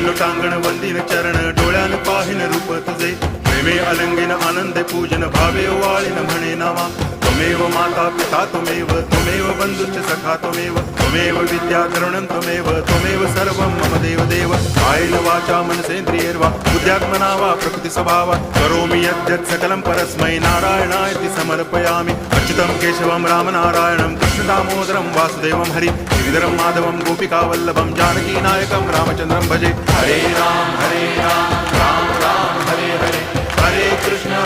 लोटांगण वंदिन चरण डोळ्यान पाहिन रूप तुझे प्रेमे अलंगिन आनंद पूजन भावे वाळीन म्हणे नावा त्वमेव माता पिता त्वमेव बंधुश्च सखा त्वमेव विद्या तरुणं त्वमेव सर्वं मम देव कायेन वाचा मनसेन्द्रियैर्वा बुद्ध्यात्मना वा प्रकृति स्वभावात् करोमि यद्यत् सकलं परस्मै नारायणायति समर्पयामि अच्युतं केशवं रामनारायणं कृष्णदामोदरं वासुदेवं हरि गिरिधरं माधवं गोपिकावल्लभं जानकीनायकं रामचन्द्रं भजे हरे राम राम राम हरे हरे हरे कृष्ण